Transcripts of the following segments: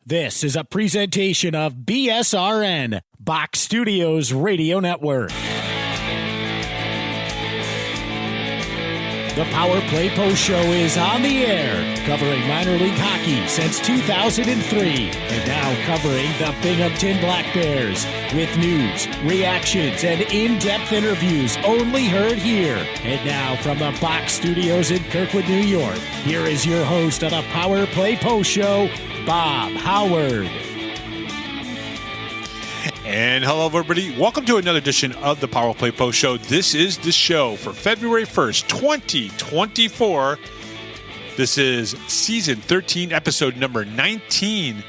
This is a presentation of BSRN, Box Studios Radio Network. The Power Play Post Show is on the air, covering minor league hockey since 2003, and now covering the Binghamton Black Bears with news, reactions, and in-depth interviews only heard here. And now from the Box Studios in Kirkwood, New York, here is your host of the Power Play Post Show, Bob Howard. And hello, everybody. Welcome to another edition of the Power Play Post Show. This is the show for February 1st, 2024. This is season 13, episode number 19,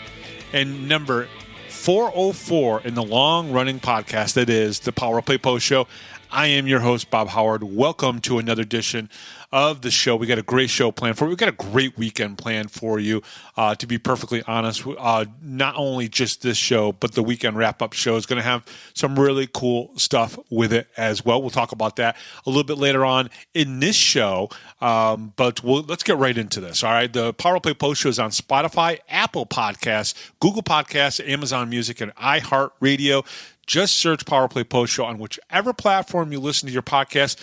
and number 404 in the long-running podcast that is the Power Play Post Show. I am your host, Bob Howard. Welcome to another edition of the show. We got a great show planned for you. We got a great weekend planned for you. To be perfectly honest, not only just this show, but the weekend wrap-up show is going to have some really cool stuff with it as well. We'll talk about that a little bit later on in this show, but let's get right into this. All right, the Power Play Post Show is on Spotify, Apple Podcasts, Google Podcasts, Amazon Music, and iHeartRadio. Just search Power Play Post Show on whichever platform you listen to your podcast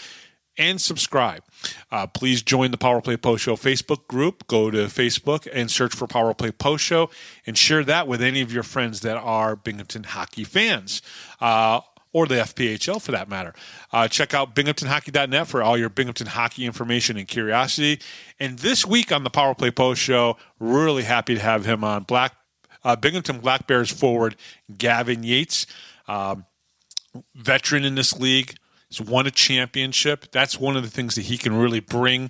and subscribe. Please join the Power Play Post Show Facebook group. Go to Facebook and search for Power Play Post Show and share that with any of your friends that are Binghamton hockey fans or the FPHL for that matter. Check out binghamtonhockey.net for all your Binghamton hockey information and curiosity. And this week on the Power Play Post Show, really happy to have him on, Binghamton Black Bears forward Gavin Yates. Veteran in this league, has won a championship. That's one of the things that he can really bring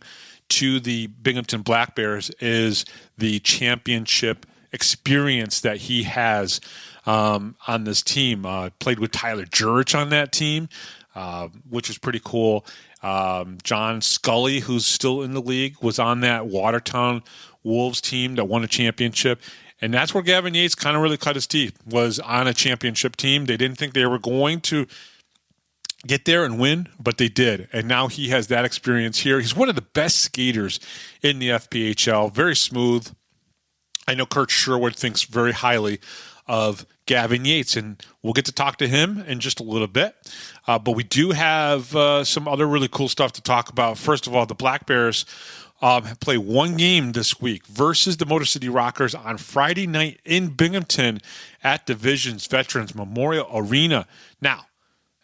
to the Binghamton Black Bears is the championship experience that he has on this team. Played with Tyler Jurich on that team, which is pretty cool. John Scully, who's still in the league, was on that Watertown Wolves team that won a championship. And that's where Gavin Yates kind of really cut his teeth, was on a championship team. They didn't think they were going to get there and win, but they did. And now he has that experience here. He's one of the best skaters in the FPHL, very smooth. I know Kurt Sherwood thinks very highly of Gavin Yates, and we'll get to talk to him in just a little bit. But we do have some other really cool stuff to talk about. First of all, the Black Bears play one game this week versus the Motor City Rockers on Friday night in Binghamton at Division's Veterans Memorial Arena. Now,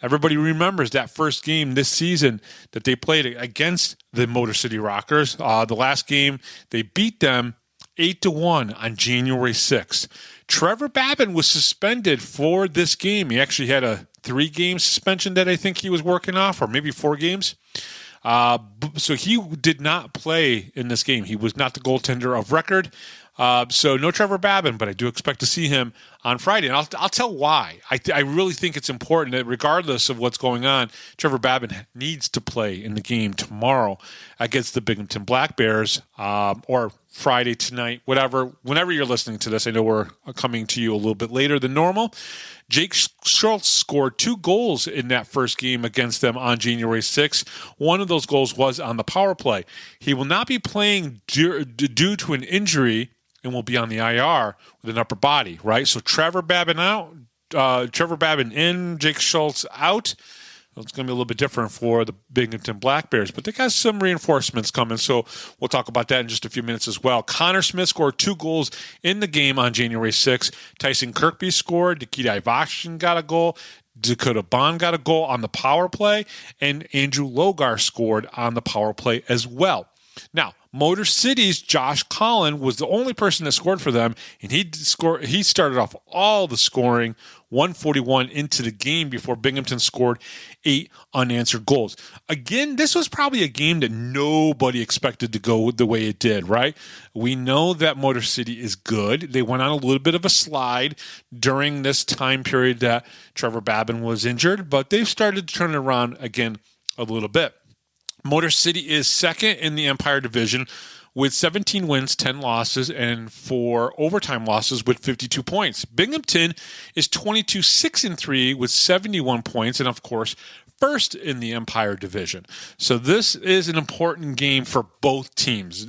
everybody remembers that first game this season that they played against the Motor City Rockers. The last game, they beat them 8-1 on January 6th. Trevor Babin was suspended for this game. He actually had a 3-game suspension that I think he was working off, or maybe 4 games. So he did not play in this game. He was not the goaltender of record. So no Trevor Babin, but I do expect to see him on Friday. And I'll tell why. I really think it's important that regardless of what's going on, Trevor Babin needs to play in the game tomorrow against the Binghamton Black Bears, or Friday tonight, whenever you're listening to this. I know we're coming to you a little bit later than normal. Jake Schultz scored 2 goals in that first game against them on January 6th. One of those goals was on the power play. He will not be playing due to an injury and will be on the IR with an upper body, right? So Trevor Babin out, Trevor Babin in, Jake Schultz out. It's going to be a little bit different for the Binghamton Black Bears, but they got some reinforcements coming, so we'll talk about that in just a few minutes as well. Connor Smith scored 2 goals in the game on January 6th. Tyson Kirkby scored. Nikita Ivashin got a goal. Dakota Bond got a goal on the power play, and Andrew Logar scored on the power play as well. Now, Motor City's Josh Collin was the only person that scored for them, and he started off all the scoring, 141 into the game before Binghamton scored 8 unanswered goals. Again, this was probably a game that nobody expected to go the way it did, right? We know that Motor City is good. They went on a little bit of a slide during this time period that Trevor Babin was injured, but they've started to turn it around again a little bit. Motor City is second in the Empire Division with 17 wins, 10 losses, and 4 overtime losses with 52 points. Binghamton is 22-6-3 with 71 points, and of course, first in the Empire Division. So this is an important game for both teams.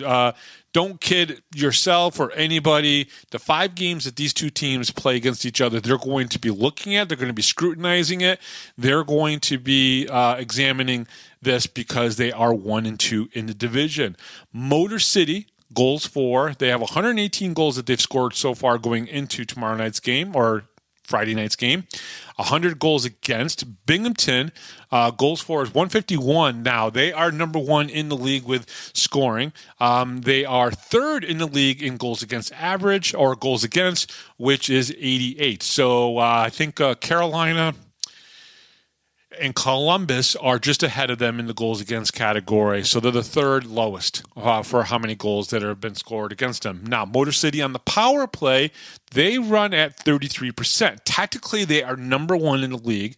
don't kid yourself or anybody. The 5 games that these two teams play against each other, they're going to be looking at. They're going to be scrutinizing it. They're going to be examining this because they are 1 and 2 in the division. Motor City, goals for. They have 118 goals that they've scored so far going into tomorrow night's game or Friday night's game. 100 goals against. Binghamton, goals for is 151. Now, they are number 1 in the league with scoring. They are 3rd in the league in goals against average or goals against, which is 88. So I think Carolina and Columbus are just ahead of them in the goals against category. So they're the 3rd lowest for how many goals that have been scored against them. Now, Motor City on the power play, they run at 33%. Tactically, they are number 1 in the league,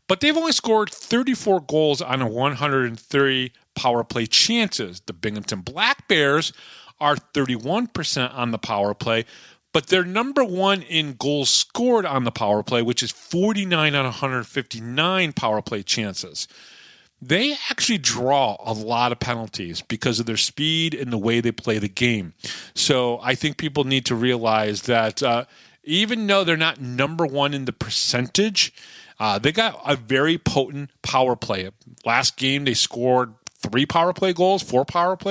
but they've only scored 34 goals on 130 power play chances. The Binghamton Black Bears are 31% on the power play, but they're number 1 in goals scored on the power play, which is 49 on 159 power play chances. They actually draw a lot of penalties because of their speed and the way they play the game. So I think people need to realize that even though they're not number 1 in the percentage, they got a very potent power play. Last game, they scored 4 power play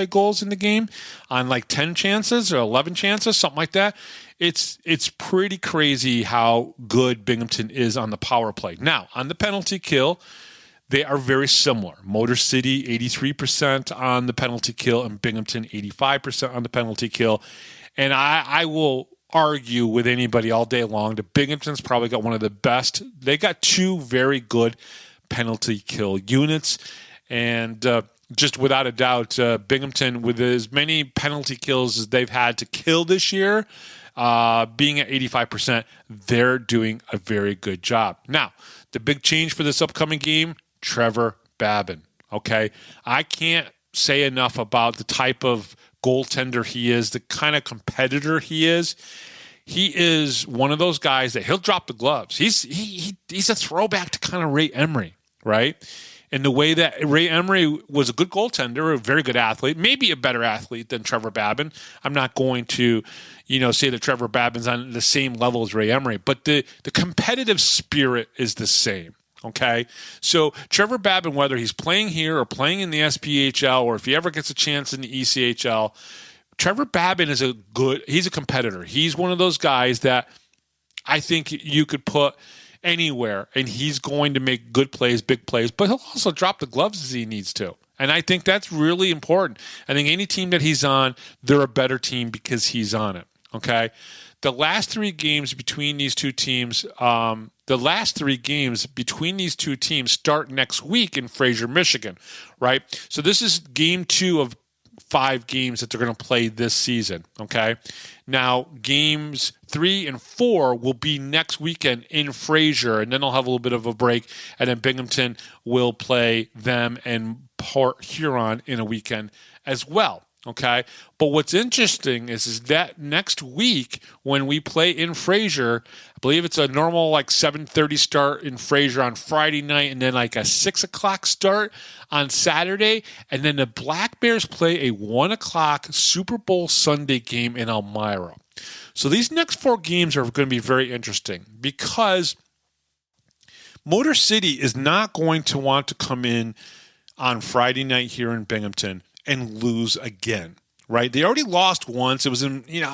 goals in the game on like 10 chances or 11 chances, something like that. It's pretty crazy how good Binghamton is on the power play. Now, on the penalty kill, they are very similar. Motor City, 83% on the penalty kill, and Binghamton, 85% on the penalty kill. And I will argue with anybody all day long that Binghamton's probably got one of the best. They got 2 very good penalty kill units. And just without a doubt, Binghamton, with as many penalty kills as they've had to kill this year, being at 85%, they're doing a very good job. Now, the big change for this upcoming game, Trevor Babin. Okay, I can't say enough about the type of goaltender he is, the kind of competitor he is. He is one of those guys that he'll drop the gloves. He's a throwback to kind of Ray Emery, right? In the way that Ray Emery was a good goaltender, a very good athlete, maybe a better athlete than Trevor Babin. I'm not going to, say that Trevor Babin's on the same level as Ray Emery, but the competitive spirit is the same. Okay, so Trevor Babin, whether he's playing here or playing in the SPHL, or if he ever gets a chance in the ECHL, Trevor Babin is he's a competitor. He's one of those guys that I think you could put anywhere, and he's going to make good plays, big plays, but he'll also drop the gloves as he needs to. And I think that's really important. I think any team that he's on, they're a better team because he's on it. Okay, the last 3 games between these two teams, start next week in Fraser, Michigan, right? So this is game 2 of 5 games that they're going to play this season, okay? Now, games 3 and 4 will be next weekend in Fraser, and then they'll have a little bit of a break, and then Binghamton will play them and Port Huron in a weekend as well. Okay, but what's interesting is that next week when we play in Fraser, I believe it's a normal 7:30 start in Fraser on Friday night, and then a 6:00 start on Saturday, and then the Black Bears play a 1:00 Super Bowl Sunday game in Elmira. So these next 4 games are going to be very interesting because Motor City is not going to want to come in on Friday night here in Binghamton and lose again, right? They already lost once. It was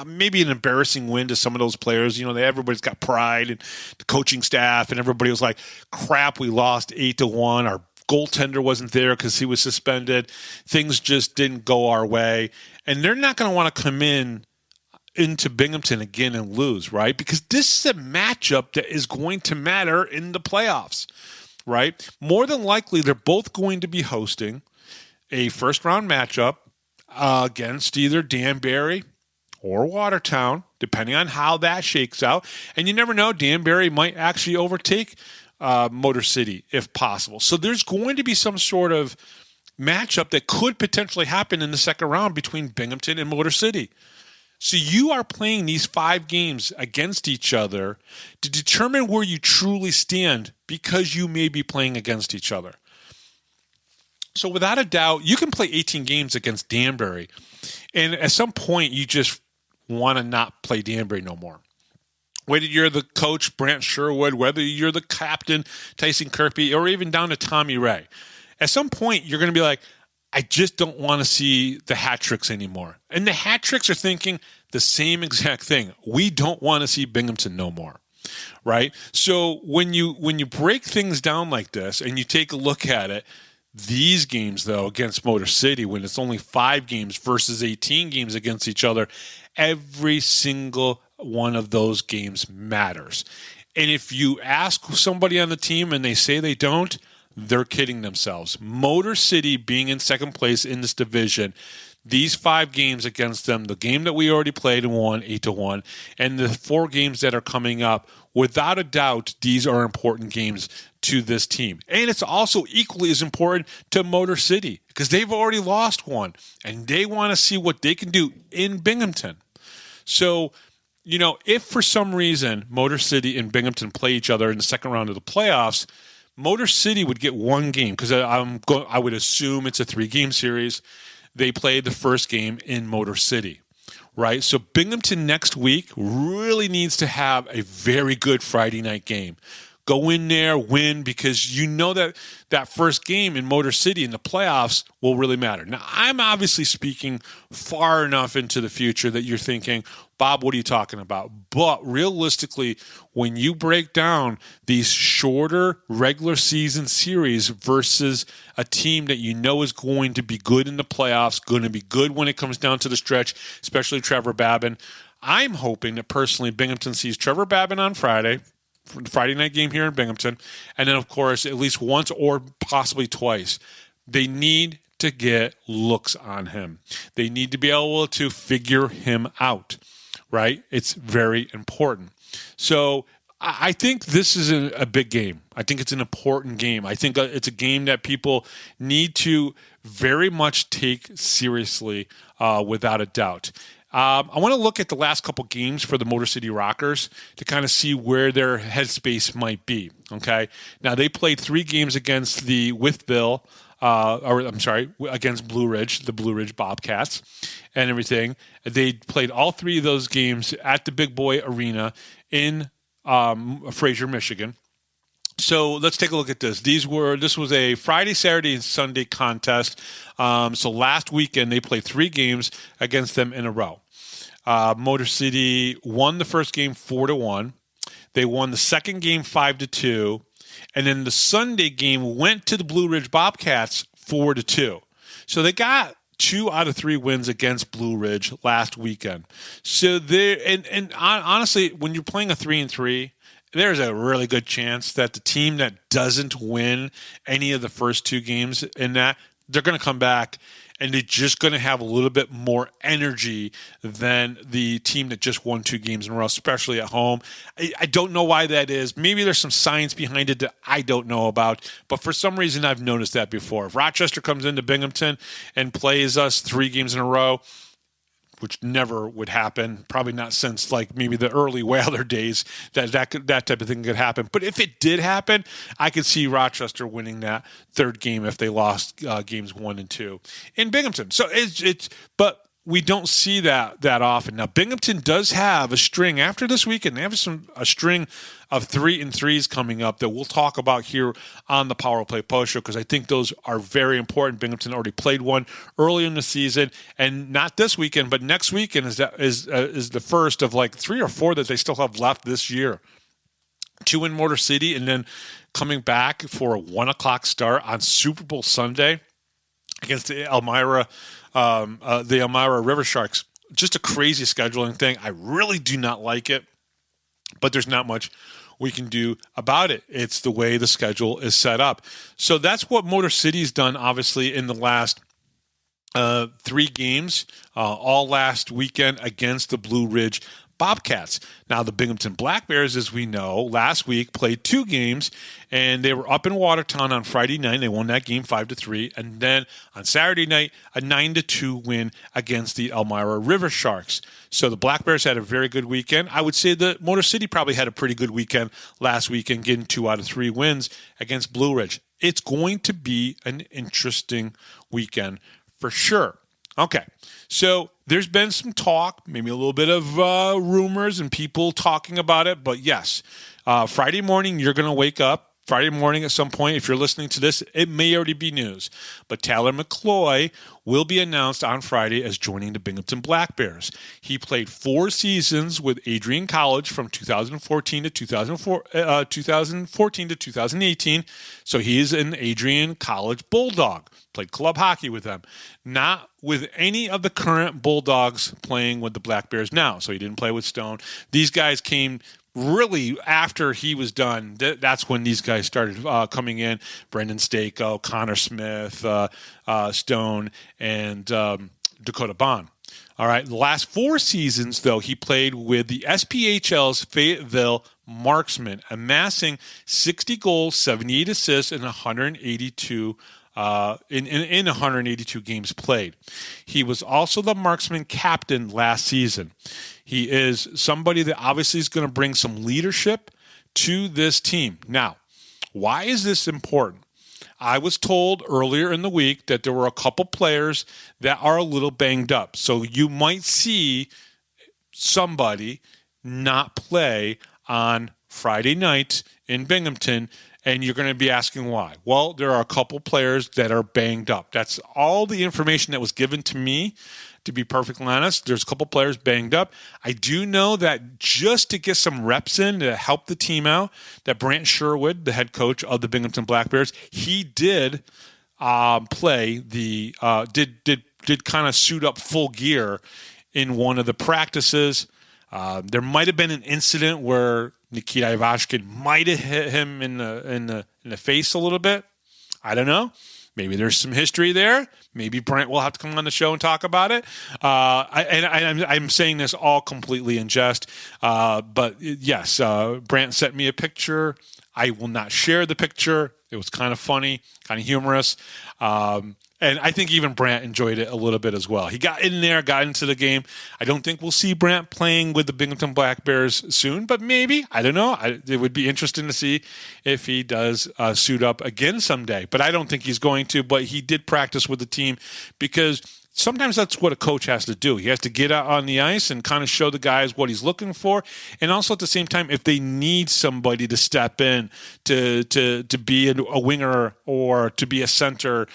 maybe an embarrassing win to some of those players. Everybody's got pride, and the coaching staff and everybody was like, crap, we lost 8-1. Our goaltender wasn't there because he was suspended. Things just didn't go our way. And they're not going to want to come into Binghamton again and lose, right? Because this is a matchup that is going to matter in the playoffs, right? More than likely, they're both going to be hosting a first-round matchup against either Danbury or Watertown, depending on how that shakes out. And you never know, Danbury might actually overtake Motor City if possible. So there's going to be some sort of matchup that could potentially happen in the second round between Binghamton and Motor City. So you are playing these 5 games against each other to determine where you truly stand because you may be playing against each other. So without a doubt, you can play 18 games against Danbury. And at some point, you just want to not play Danbury no more. Whether you're the coach, Brant Sherwood, whether you're the captain, Tyson Kirby, or even down to Tommy Ray. At some point, you're going to be like, I just don't want to see the hat tricks anymore. And the hat tricks are thinking the same exact thing. We don't want to see Binghamton no more, right? So when you break things down like this and you take a look at it, these games, though, against Motor City, when it's only 5 games versus 18 games against each other, every single one of those games matters. And if you ask somebody on the team and they say they don't, they're kidding themselves. Motor City being in second place in this division, these 5 games against them, the game that we already played and won 8-1, and the 4 games that are coming up, without a doubt, these are important games to this team. And it's also equally as important to Motor City because they've already lost one, and they want to see what they can do in Binghamton. So, if for some reason Motor City and Binghamton play each other in the second round of the playoffs, Motor City would get 1 game because I would assume it's a 3-game series. They played the first game in Motor City, right? So Binghamton next week really needs to have a very good Friday night game. Go in there, win, because you know that first game in Motor City in the playoffs will really matter. Now, I'm obviously speaking far enough into the future that you're thinking, Bob, what are you talking about? But realistically, when you break down these shorter regular season series versus a team that you know is going to be good in the playoffs, going to be good when it comes down to the stretch, especially Trevor Babin, I'm hoping that personally Binghamton sees Trevor Babin on Friday night game here in Binghamton, and then, of course, at least once or possibly twice. They need to get looks on him. They need to be able to figure him out, right? It's very important. So I think this is a big game. I think it's an important game. I think it's a game that people need to very much take seriously, without a doubt. I want to look at the last couple games for the Motor City Rockers to kind of see where their headspace might be. Okay, now they played 3 games against the against Blue Ridge, the Blue Ridge Bobcats, and everything. They played all 3 of those games at the Big Boy Arena in Fraser, Michigan. So let's take a look at this. This was a Friday, Saturday, and Sunday contest. So last weekend they played 3 games against them in a row. Motor City won the first game 4-1. They won the second game 5-2, and then the Sunday game went to the Blue Ridge Bobcats 4-2. So they got 2 out of 3 wins against Blue Ridge last weekend. So honestly, when you're playing a 3-3. There's a really good chance that the team that doesn't win any of the first 2 games in that, they're going to come back and they're just going to have a little bit more energy than the team that just won 2 games in a row, especially at home. I don't know why that is. Maybe there's some science behind it that I don't know about, but for some reason I've noticed that before. If Rochester comes into Binghamton and plays us 3 games in a row, which never would happen, probably not since like maybe the early Whaler days, that type of thing could happen. But if it did happen, I could see Rochester winning that 3rd game if they lost games 1 and 2 in Binghamton. So but we don't see that often. Now, Binghamton does have a string after this weekend. They have a string of 3-3s coming up that we'll talk about here on the Power Play Post Show because I think those are very important. Binghamton already played one early in the season, and not this weekend, but next weekend is the first of like 3 or 4 that they still have left this year. 2 in Motor City, and then coming back for a 1:00 start on Super Bowl Sunday against the Elmira River Sharks. Just a crazy scheduling thing. I really do not like it, but there's not much we can do about it. It's the way the schedule is set up. So that's what Motor City's done, obviously, in the last 3 games, all last weekend against the Blue Ridge Bobcats. Now, the Binghamton Black Bears, as we know, last week played 2 games, and they were up in Watertown on Friday night. They won that game 5-3, and then on Saturday night, a 9-2 win against the Elmira River Sharks. So the Black Bears had a very good weekend. I would say that Motor City probably had a pretty good weekend last weekend, getting 2 out of 3 wins against Blue Ridge. It's going to be an interesting weekend for sure. Okay, so there's been some talk, maybe a little bit of rumors and people talking about it, but yes, Friday morning you're going to wake up. Friday morning at some point, if you're listening to this, it may already be news, but Tyler McCloy will be announced on Friday as joining the Binghamton Black Bears. He played 4 seasons with Adrian College from 2014 to 2018, so he is an Adrian College Bulldog. Played club hockey with them. Not with any of the current Bulldogs playing with the Black Bears now, so he didn't play with Stone. These guys came really after he was done. That's when these guys started coming in. Brendan Stako, Connor Smith, Stone, and Dakota Bond. All right, the last 4 seasons, though, he played with the SPHL's Fayetteville Marksmen, amassing 60 goals, 78 assists, and 182 in 182 games played. He was also the marksman captain last season. He is somebody that obviously is going to bring some leadership to this team. Now, why is this important? I was told earlier in the week that there were a couple players that are a little banged up. So you might see somebody not play on Friday night in Binghamton, and you're going to be asking why. Well, there are a couple players that are banged up. That's all the information that was given to me, to be perfectly honest. There's a couple players banged up. I do know that just to get some reps in to help the team out, that Brant Sherwood, the head coach of the Binghamton Black Bears, he did play the did kind of suit up full gear in one of the practices. There might have been an incident where Nikita Ivashkin might have hit him in the face a little bit. I don't know. Maybe there's some history there. Maybe Brent will have to come on the show and talk about it. I'm saying this all completely in jest. But yes, Brent sent me a picture. I will not share the picture. It was kind of funny, kind of humorous. And I think even Brant enjoyed it a little bit as well. He got in there, got into the game. I don't think we'll see Brant playing with the Binghamton Black Bears soon, but maybe. I don't know. It would be interesting to see if he does suit up again someday. But I don't think he's going to, but he did practice with the team because sometimes that's what a coach has to do. He has to get out on the ice and kind of show the guys what he's looking for. And also at the same time, if they need somebody to step in to be a winger or to be a center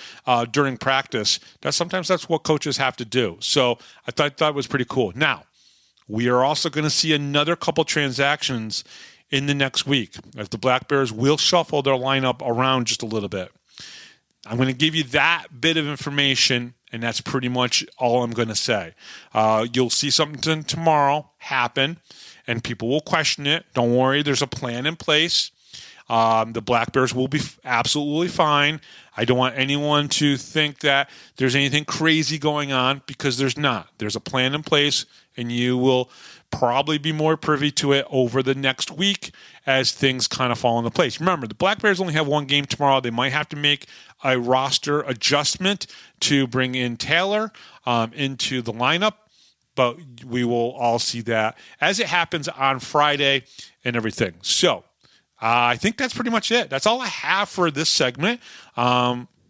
during practice, sometimes that's what coaches have to do. So I thought it was pretty cool. Now, we are also going to see another couple transactions in the next week as the Black Bears will shuffle their lineup around just a little bit. I'm going to give you that bit of information, and that's pretty much all I'm going to say. You'll see something tomorrow happen, and people will question it. Don't worry, there's a plan in place. The Black Bears will be absolutely fine. I don't want anyone to think that there's anything crazy going on, because there's not. There's a plan in place, and you will probably be more privy to it over the next week as things kind of fall into place. Remember, the Black Bears only have one game tomorrow. They might have to make a roster adjustment to bring in Taylor into the lineup, but we will all see that as it happens on Friday and everything. So I think that's pretty much it. That's all I have for this segment.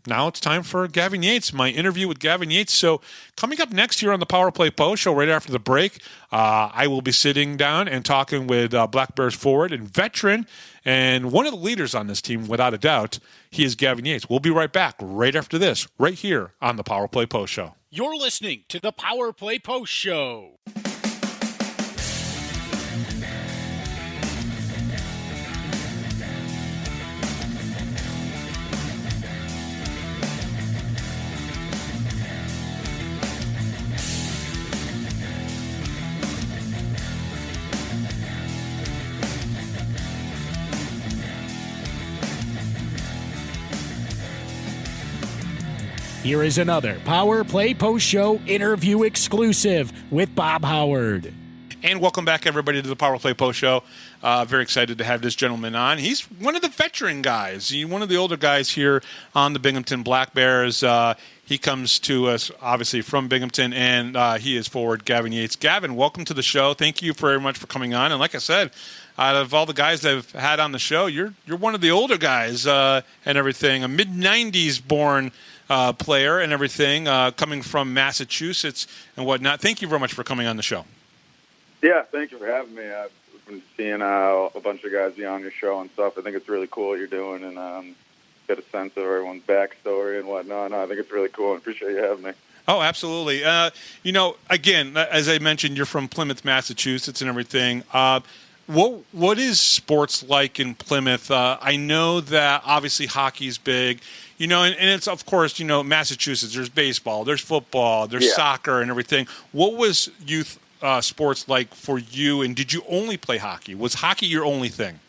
Now it's time for Gavin Yates, my interview with Gavin Yates. So coming up next here on the Power Play Post Show, right after the break, I will be sitting down and talking with Black Bears forward and veteran and one of the leaders on this team, without a doubt. He is Gavin Yates. We'll be right back right after this, right here on the Power Play Post Show. You're listening to the Power Play Post Show. Here is another Power Play Post Show interview exclusive with Bob Howard. And welcome back, everybody, to the Power Play Post Show. Very excited to have this gentleman on. He's one of the veteran guys. He's one of the older guys here on the Binghamton Black Bears. He comes to us, obviously, from Binghamton, and he is forward Gavin Yates. Gavin, welcome to the show. Thank you very much for coming on. And like I said, out of all the guys that I've had on the show, you're one of the older guys and everything. A mid-'90s born player and everything, coming from Massachusetts and whatnot. Thank you very much for coming on the show. Yeah, thank you for having me. I've been seeing a bunch of guys be on your show and stuff. I think it's really cool what you're doing, and get a sense of everyone's backstory and whatnot. No, I think it's really cool, and appreciate you having me. Oh, absolutely. Again, as I mentioned, you're from Plymouth, Massachusetts and everything. What is sports like in Plymouth? I know that obviously hockey's big, and it's, of course, Massachusetts. There's baseball, there's football, there's soccer and everything. What was youth sports like for you, and did you only play hockey? Was hockey your only thing?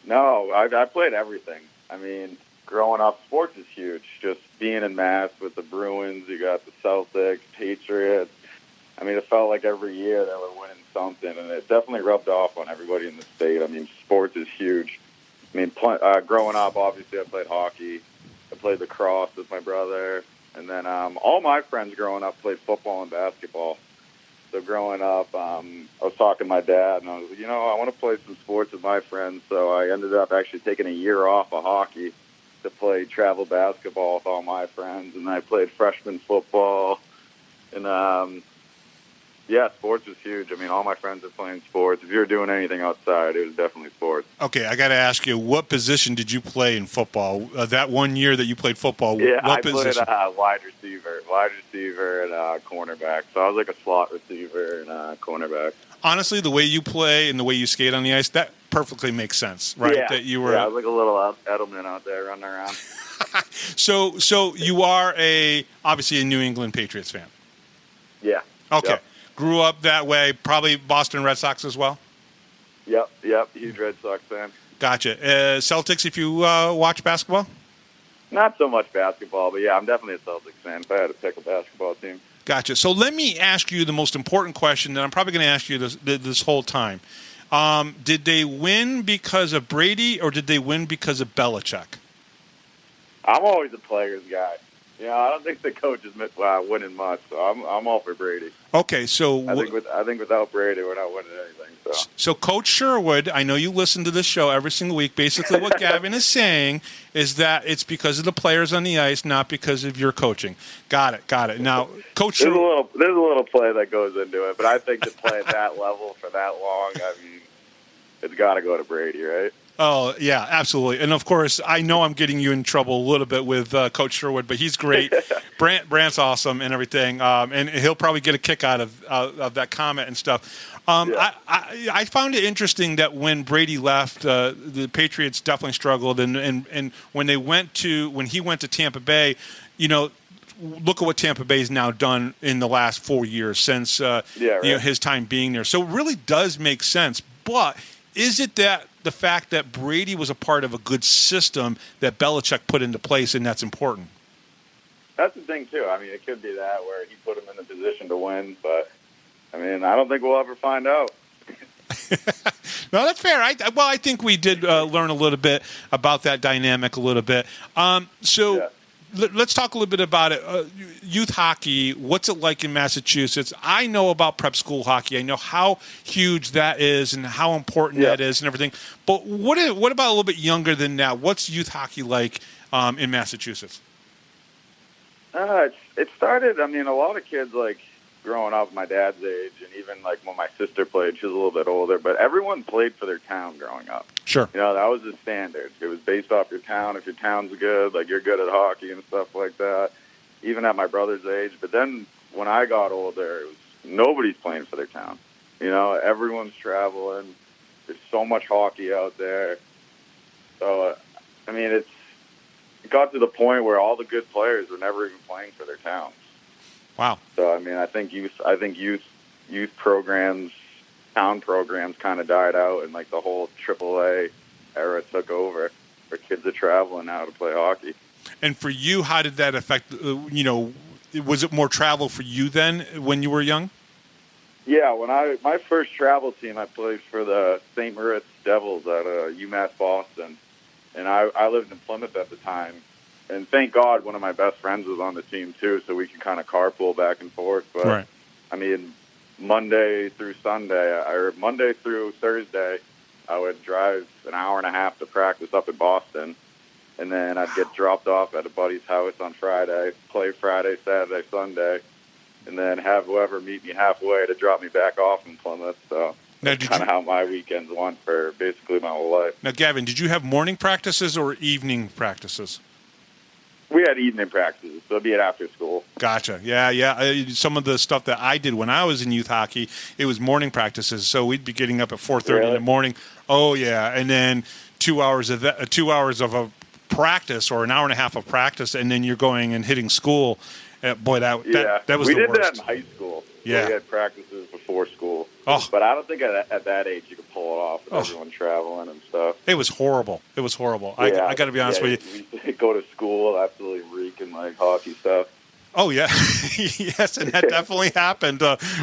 No, I played everything. I mean, growing up, sports is huge. Just being in Mass with the Bruins, you got the Celtics, Patriots. I mean, it felt like every year they were winning something, and it definitely rubbed off on everybody in the state. I mean, sports is huge. I mean, growing up, obviously, I played hockey. I played lacrosse with my brother, and then all my friends growing up played football and basketball. So growing up, I was talking to my dad, and I was like, I want to play some sports with my friends. So I ended up actually taking a year off of hockey to play travel basketball with all my friends. And I played freshman football. And, sports was huge. I mean, all my friends are playing sports. If you were doing anything outside, it was definitely sports. Okay, I got to ask you, what position did you play in football? That 1 year that you played football, what position? I played wide receiver and cornerback. So I was like a slot receiver and cornerback. Honestly, the way you play and the way you skate on the ice, that perfectly makes sense, right? Yeah, that you were. I was like a little Edelman out there running around. So you are obviously a New England Patriots fan. Yeah. Okay. Yep. Grew up that way, probably Boston Red Sox as well? Yep, huge Red Sox fan. Gotcha. Celtics, if you watch basketball? Not so much basketball, but yeah, I'm definitely a Celtics fan if I had to pick a basketball team. Gotcha. So let me ask you the most important question that I'm probably going to ask you this whole time. Did they win because of Brady, or did they win because of Belichick? I'm always a players guy. I don't think the coach is winning much, so I'm all for Brady. Okay, so I think without Brady, we're not winning anything. So Coach Sherwood, I know you listen to this show every single week. Basically, what Gavin is saying is that it's because of the players on the ice, not because of your coaching. Got it. Now, Coach Sherwood, there's a little play that goes into it, but I think to play at that level for that long, I mean, it's got to go to Brady, right? Oh, yeah, absolutely. And, of course, I know I'm getting you in trouble a little bit with Coach Sherwood, but he's great. Brant's awesome and everything, and he'll probably get a kick out of that comment and stuff. I found it interesting that when Brady left, the Patriots definitely struggled, and when he went to Tampa Bay, look at what Tampa Bay's now done in the last 4 years since his time being there. So it really does make sense. But is it that the fact that Brady was a part of a good system that Belichick put into place, and that's important? That's the thing, too. I mean, it could be that where he put him in a position to win, but, I mean, I don't think we'll ever find out. No, that's fair. I think we did learn a little bit about that dynamic a little bit. Let's talk a little bit about it. Youth hockey, what's it like in Massachusetts? I know about prep school hockey. I know how huge that is and how important that is and everything. But what about a little bit younger than that? What's youth hockey like in Massachusetts? It started, I mean, a lot of kids, like, growing up my dad's age, and even, like, when my sister played, she was a little bit older, but everyone played for their town growing up. Sure. That was the standard. It was based off your town. If your town's good, like, you're good at hockey and stuff like that, even at my brother's age. But then when I got older, it was nobody's playing for their town. Everyone's traveling. There's so much hockey out there. So, I mean, it got to the point where all the good players were never even playing for their towns. Wow. So, I mean, I think youth programs, town programs kind of died out, and, like, the whole AAA era took over where kids are traveling now to play hockey. And for you, how did that affect, was it more travel for you then when you were young? Yeah, my first travel team, I played for the St. Moritz Devils at UMass Boston, and I lived in Plymouth at the time. And thank God one of my best friends was on the team too, so we could kind of carpool back and forth. But Right. I mean, Monday through Thursday, I would drive an hour and a half to practice up in Boston, and then I'd get dropped off at a buddy's house on Friday, play Friday, Saturday, Sunday, and then have whoever meet me halfway to drop me back off in Plymouth. So Now, that's kind of how my weekends went for basically my whole life. Now, Gavin, did you have morning practices or evening practices? We had evening practices, so it'd be at after school. Gotcha. Yeah. Some of the stuff that I did when I was in youth hockey, it was morning practices. So we'd be getting up at 4:30 in the morning. Oh yeah, and then 2 hours of a practice or an hour and a half of practice, and then you're going and hitting school. Boy, that was we the worst. We did that in high school. Yeah, we had practices before school. Oh. But I don't think at that age you could pull it off with everyone traveling and stuff. It was horrible. Yeah. I got to be honest with you. We used to go to school absolutely reeking like hockey stuff. Oh yeah, yes, and that definitely happened.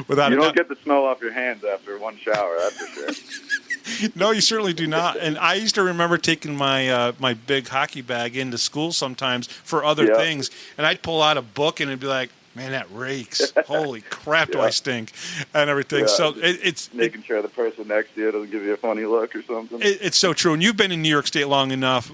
Without you don't get the smell off your hands after one shower, that's for sure. No, you certainly do not. And I used to remember taking my my big hockey bag into school sometimes for other things, and I'd pull out a book and it'd be like, man, that reeks. Holy crap, do I stink, and everything. So it's making sure the person next to you doesn't give you a funny look or something. It's so true. And you've been in New York State long enough.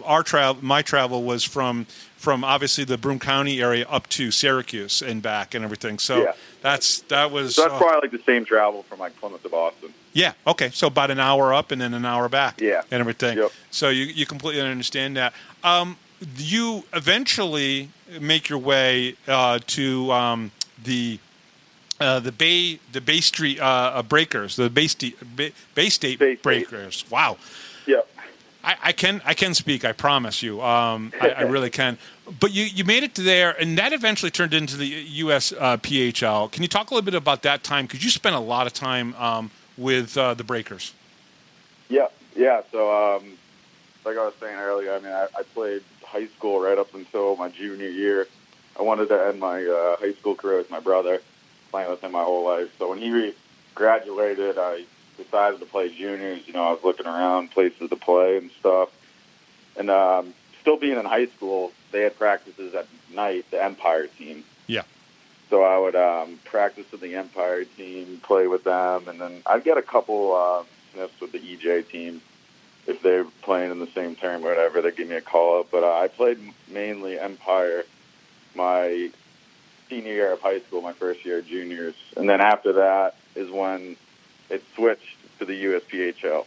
My travel was from obviously the Broome County area up to Syracuse and back and everything. So that's probably like the same travel from like Plymouth to Boston. Yeah. Okay. So about an hour up and then an hour back. Yeah. And everything. Yep. So you completely understand that. You eventually make your way to the Bay Street Breakers, the Bay State Breakers. Wow. Yeah. I can speak. I promise you. I really can. But you made it to there, and that eventually turned into the US PHL. Can you talk a little bit about that time? Because you spent a lot of time with the Breakers. Yeah. So, like I was saying earlier, I mean, I played high school right up until my junior year. I wanted to end my high school career with my brother, playing with him my whole life. So when he graduated, I decided to play juniors. You know, I was looking around places to play and stuff. And still being in high school, they had practices at night, the Empire team. Yeah. So I would practice with the Empire team, play with them, and then I'd get a couple sniffs with the EJ team. If they were playing in the same term or whatever, they'd give me a call up. But I played mainly Empire my senior year of high school, my first year of juniors. And then after that is when it switched to the USPHL.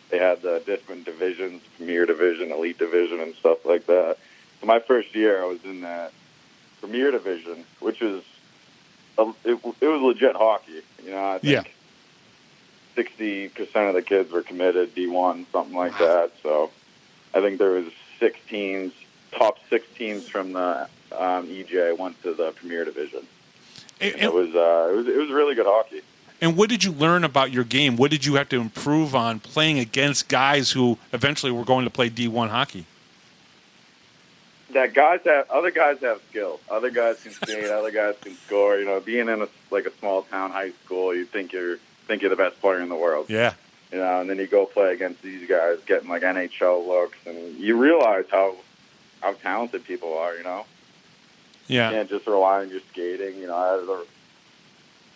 They had the different divisions, Premier Division, Elite Division, and stuff like that. So my first year, I was in that Premier Division, which was it was legit hockey. You know, I think 60% of the kids were committed D1, something like that. So I think there was 6 teams, top 6 teams from the EJ went to the Premier Division. It was really good hockey. And what did you learn about your game? What did you have to improve on playing against guys who eventually were going to play D1 hockey? That other guys have skill. Other guys can skate. Other guys can score. You know, being in a small town high school, you think you're the best player in the world. Yeah. You know, and then you go play against these guys, getting like NHL looks, and you realize how talented people are. You know. Yeah. You can't just rely on your skating. You know, I had to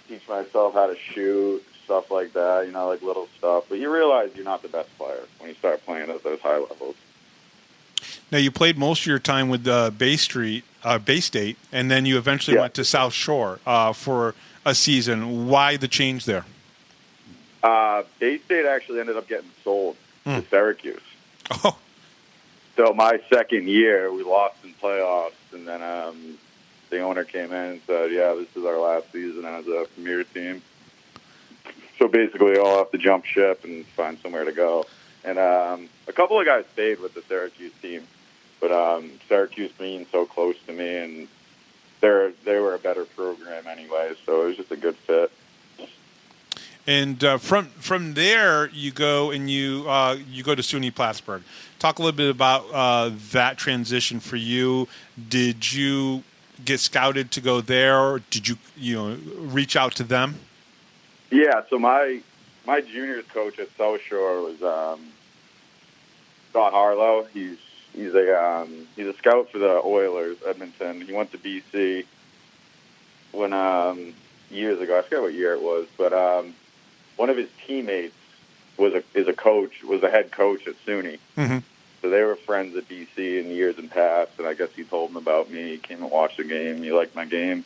teach myself how to shoot, stuff like that. You know, like little stuff. But you realize you're not the best player when you start playing at those high levels. Now, you played most of your time with Bay State, and then you eventually went to South Shore for a season. Why the change there? Bay State actually ended up getting sold to Syracuse. Oh. So my second year, we lost in playoffs, and then the owner came in and said, yeah, this is our last season as a Premier team. So basically, we all have to jump ship and find somewhere to go. And a couple of guys stayed with the Syracuse team, but Syracuse being so close to me, and they were a better program anyway, so it was just a good fit. And from there, you go and you go to SUNY Plattsburgh. Talk a little bit about that transition for you. Did you get scouted to go there, or did you reach out to them? Yeah, so my juniors coach at South Shore was Scott Harlow. He's a scout for the Oilers, Edmonton. He went to BC when years ago. I forget what year it was, but one of his teammates was a head coach at SUNY. Mm-hmm. So they were friends at BC in years and past, and I guess he told him about me. He came and watched the game. He liked my game.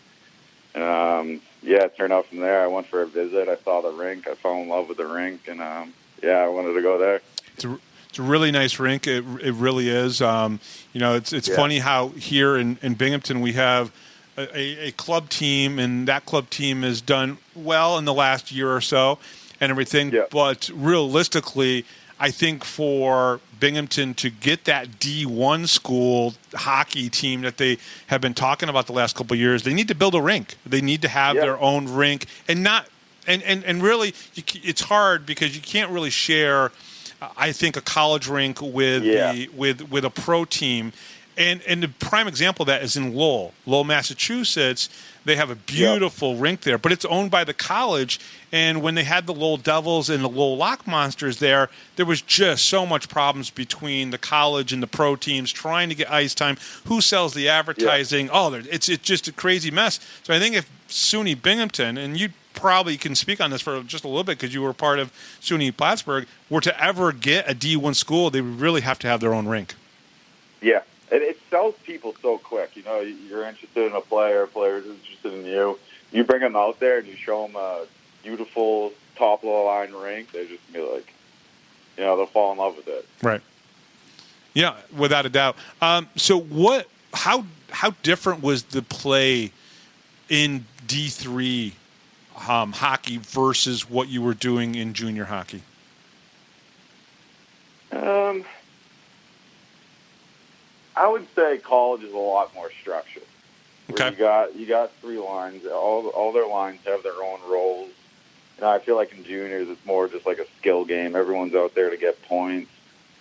And, it turned out from there. I went for a visit. I saw the rink. I fell in love with the rink, and, I wanted to go there. It's a really nice rink. It really is. It's funny how here in Binghamton we have a club team, and that club team has done well in the last year or so and everything. Yeah. But realistically, I think for Binghamton to get that D1 school hockey team that they have been talking about the last couple of years, they need to build a rink. They need to have their own rink, and not and really it's hard because you can't really share. I think a college rink with with a pro team, and the prime example of that is in Lowell, Massachusetts. They have a beautiful rink there, but it's owned by the college. And when they had the Lowell Devils and the Lowell Lock Monsters there was just so much problems between the college and the pro teams trying to get ice time. Who sells the advertising? Yeah. Oh, it's just a crazy mess. So I think if SUNY Binghamton, and you probably can speak on this for just a little bit because you were part of SUNY Plattsburgh, were to ever get a D1 school, they would really have to have their own rink. Yeah. It sells people so quick. You're interested in a player, player's interested in you. You bring them out there and you show them a beautiful top-of-the-line rink, they're just going to be like, they'll fall in love with it. Right. Yeah, without a doubt. So how different was the play in D3 hockey versus what you were doing in junior hockey? I would say college is a lot more structured. Okay. You got 3 lines. All their lines have their own roles. I feel like in juniors it's more just like a skill game. Everyone's out there to get points.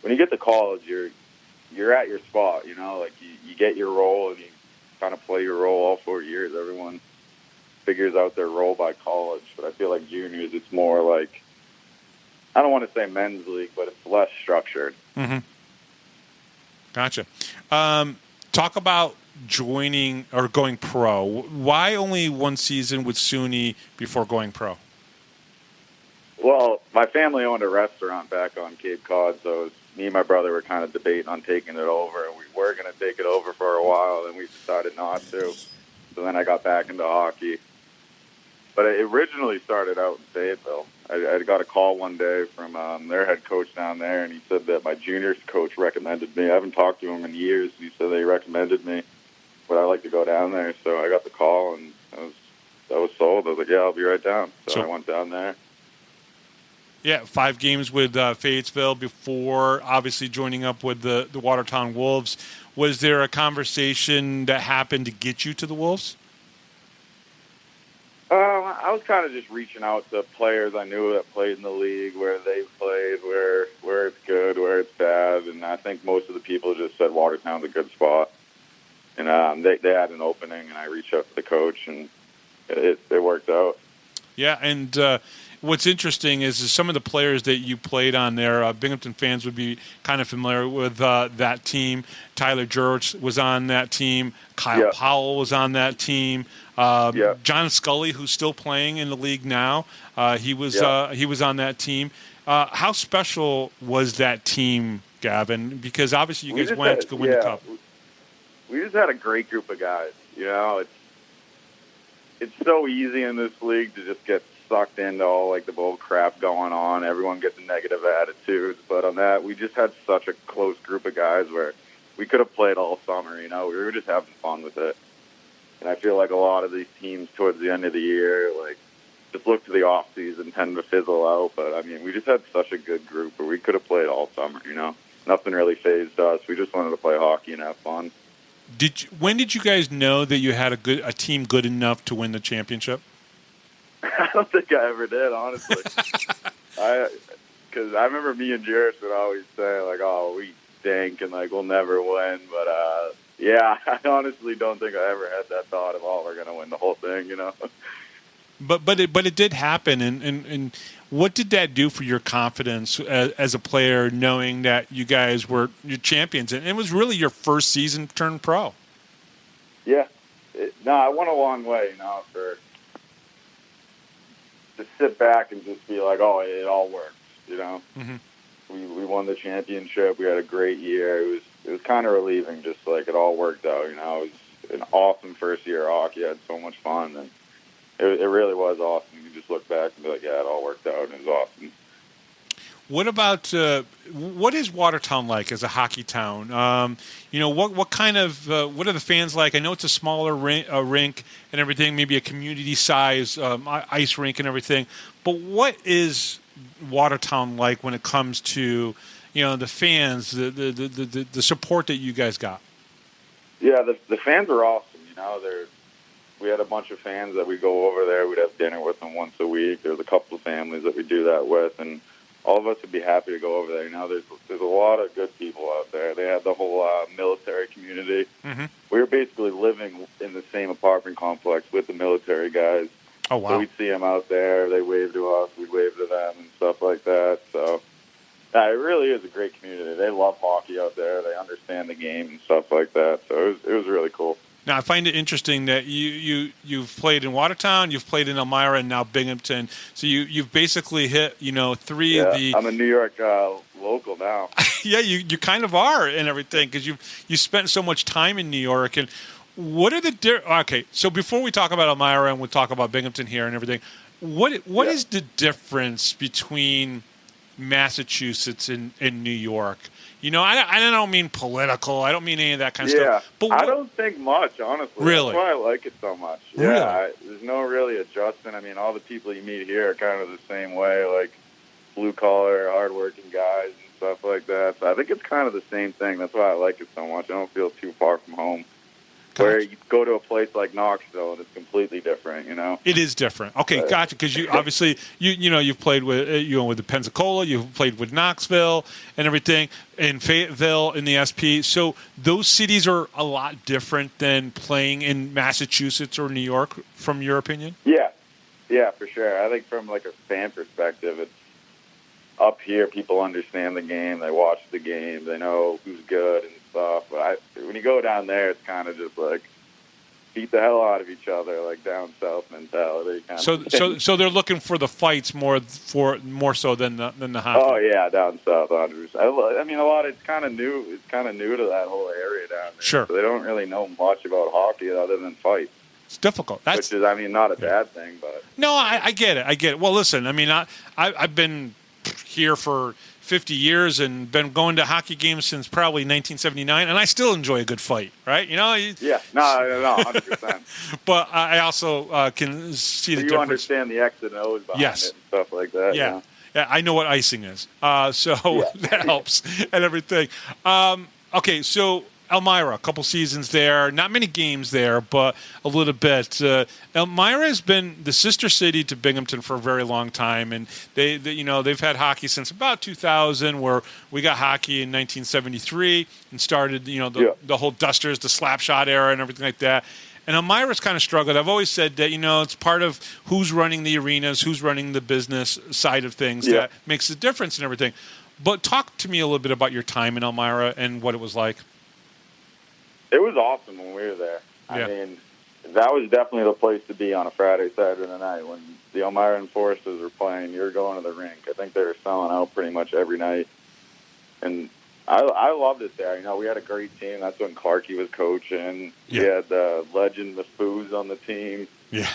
When you get to college, you're at your spot. Like you get your role and you kind of play your role all 4 years. Everyone figures out their role by college. But I feel like juniors, it's more like, I don't want to say men's league, but it's less structured. Mm-hmm. Gotcha. Talk about joining or going pro. Why only one season with SUNY before going pro? Well, my family owned a restaurant back on Cape Cod, so me and my brother were kind of debating on taking it over, and we were going to take it over for a while, and we decided not to. So then I got back into hockey. But it originally started out in Fayetteville. I got a call one day from their head coach down there, and he said that my juniors coach recommended me. I haven't talked to him in years. He said they recommended me. Would I like to go down there? So I got the call, and I was sold. I was like, yeah, I'll be right down. So I went down there. Yeah, 5 games with Fayetteville before obviously joining up with the Watertown Wolves. Was there a conversation that happened to get you to the Wolves? I was kind of just reaching out to players I knew that played in the league, where they played, where it's good, where it's bad, and I think most of the people just said Watertown's a good spot. And they had an opening, and I reached out to the coach, and it worked out. Yeah, and what's interesting is some of the players that you played on there, Binghamton fans would be kind of familiar with that team. Tyler George was on that team. Kyle Powell was on that team. John Scully, who's still playing in the league now, he was on that team. How special was that team, Gavin? Because obviously you guys went to win the Cup. We just had a great group of guys. It's so easy in this league to just get sucked into all like the bull crap going on. Everyone gets a negative attitude, but on that, we just had such a close group of guys where we could have played all summer. We were just having fun with it. And I feel like a lot of these teams towards the end of the year, like, just look to the off season, tend to fizzle out. But I mean, we just had such a good group where we could have played all summer. Nothing really fazed us. We just wanted to play hockey and have fun. When did you guys know that you had a team good enough to win the championship? I don't think I ever did, honestly. Because I remember me and Jarrett would always say, like, oh, we stink and, like, we'll never win. But, I honestly don't think I ever had that thought of, oh, we're going to win the whole thing, But it did happen, and what did that do for your confidence as a player, knowing that you guys were your champions, and it was really your first season turned pro? Yeah, I went a long way, to sit back and just be like, oh, it all works, Mm-hmm. We won the championship. We had a great year. It was kind of relieving, just like it all worked out. It was an awesome first year of hockey. I had so much fun, and it really was awesome. You just look back and be like, yeah, it all worked out, and it was awesome. What about what is Watertown like as a hockey town? What kind of what are the fans like? I know it's a smaller rink and everything, maybe a community size ice rink and everything. But what is Watertown like when it comes to the fans, the support that you guys got? Yeah, the fans are awesome. We had a bunch of fans that we go over there. We'd have dinner with them once a week. There's a couple of families that we do that with, and all of us would be happy to go over there. There's a lot of good people out there. They have the whole military community. Mm-hmm. We were basically living in the same apartment complex with the military guys. Oh, wow. So we'd see them out there. They wave to us. We'd wave to them and stuff like that. So it really is a great community. They love hockey out there. They understand the game and stuff like that. So it was really cool. Now, I find it interesting that you've played in Watertown, you've played in Elmira, and now Binghamton. So you've basically hit three of the. I'm a New York local now. Yeah, you kind of are and everything because you spent so much time in New York. And what are the okay? So before we talk about Elmira and we'll talk about Binghamton here and everything, what is the difference between Massachusetts and New York? I don't mean political. I don't mean any of that kind of stuff. But I don't think much, honestly. Really? That's why I like it so much. Really? Yeah, there's no really adjustment. I mean, all the people you meet here are kind of the same way, like blue-collar, hard-working guys and stuff like that. So I think it's kind of the same thing. That's why I like it so much. I don't feel too far from home. Gotcha. Where you go to a place like Knoxville and it's completely different, It is different. Okay, gotcha. Because you obviously you've played with with the Pensacola, you've played with Knoxville and everything, and Fayetteville in the SP. So those cities are a lot different than playing in Massachusetts or New York, from your opinion. Yeah, for sure. I think from like a fan perspective, it's up here. People understand the game. They watch the game. They know who's good and stuff. But when you go down there, it's kind of just like beat the hell out of each other, like down south mentality. So they're looking for the fights more so than the hockey. Oh yeah, down south, 100%. I mean, a lot. It's kind of new. It's kind of new to that whole area down there. Sure. So they don't really know much about hockey other than fights. It's difficult. Which is, not a bad thing, but no, I get it. Well, listen, I mean, I've been here for 50 years and been going to hockey games since probably 1979, and I still enjoy a good fight, right? Yeah, no, 100%. But I also can see the difference. You understand the X and O's behind it and stuff like that. Yeah, I know what icing is, so that helps and everything. Okay, so Elmira, a couple seasons there, not many games there, but a little bit. Elmira has been the sister city to Binghamton for a very long time, and they've had hockey since about 2000, where we got hockey in 1973 and started the whole Dusters, the slap shot era, and everything like that. And Elmira's kind of struggled. I've always said that it's part of who's running the arenas, who's running the business side of things that makes the difference and everything. But talk to me a little bit about your time in Elmira and what it was like. It was awesome when we were there. I mean, that was definitely the place to be on a Friday, Saturday night. When the Elmira and Foresters were playing, you were going to the rink. I think they were selling out pretty much every night. And I loved it there. We had a great team. That's when Clarkey was coaching. We had the legend, the Foos, on the team. Yeah.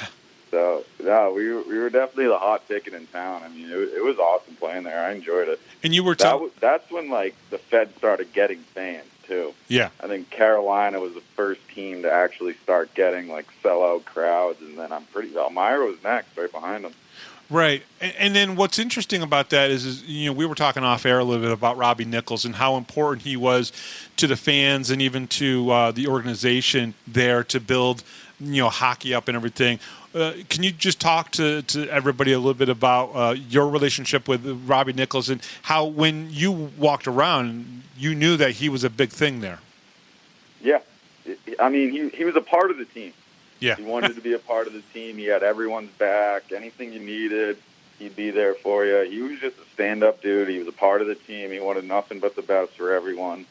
So, we were definitely the hot ticket in town. I mean, it was awesome playing there. I enjoyed it. And you were that's when, the Fed started getting fans, too. Yeah. I think Carolina was the first team to actually start getting, sellout crowds, and then Elmira was next, right behind them. Right. And then what's interesting about that is we were talking off air a little bit about Robbie Nichols and how important he was to the fans and even to the organization there to build, hockey up and everything. Can you just talk to everybody a little bit about your relationship with Robbie Nichols and how when you walked around, you knew that he was a big thing there? Yeah. I mean, he was a part of the team. Yeah. He wanted to be a part of the team. He had everyone's back. Anything you needed, he'd be there for you. He was just a stand-up dude. He was a part of the team. He wanted nothing but the best for everyone.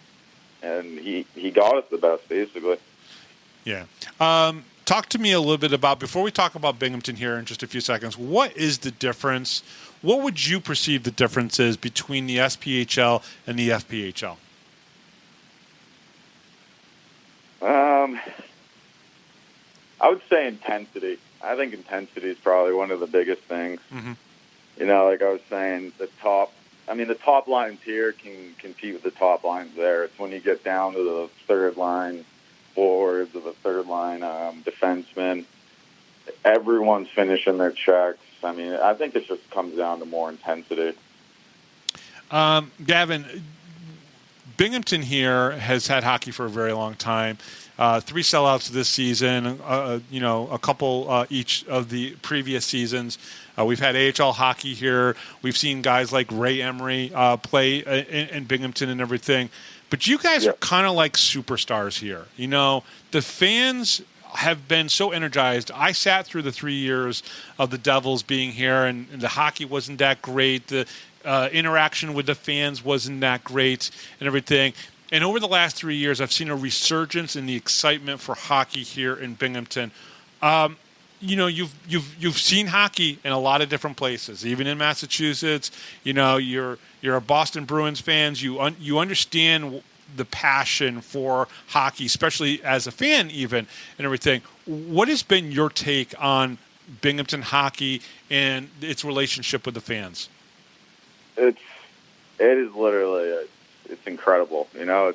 And he got us the best, basically. Yeah. Talk to me a little bit about, before we talk about Binghamton here in just a few seconds, what is the difference? What would you perceive the difference is between the SPHL and the FPHL? I would say intensity. I think intensity is probably one of the biggest things. Mm-hmm. You know, like I was saying, the top lines here can compete with the top lines there. It's when you get down to the third line forwards or the third line defensemen, everyone's finishing their checks. I mean, I think it just comes down to more intensity. Gavin, Binghamton here has had hockey for a very long time. 3 sellouts this season, a couple each of the previous seasons. We've had AHL hockey here. We've seen guys like Ray Emery play in Binghamton and everything. But you guys are kind of like superstars here. You know, the fans have been so energized. I sat through the 3 years of the Devils being here, and the hockey wasn't that great. The interaction with the fans wasn't that great and everything. And over the last 3 years, I've seen a resurgence in the excitement for hockey here in Binghamton. You've seen hockey in a lot of different places, even in Massachusetts. You know, you're a Boston Bruins fan. You understand the passion for hockey, especially as a fan, even and everything. What has been your take on Binghamton hockey and its relationship with the fans? It is literally it's incredible. You know,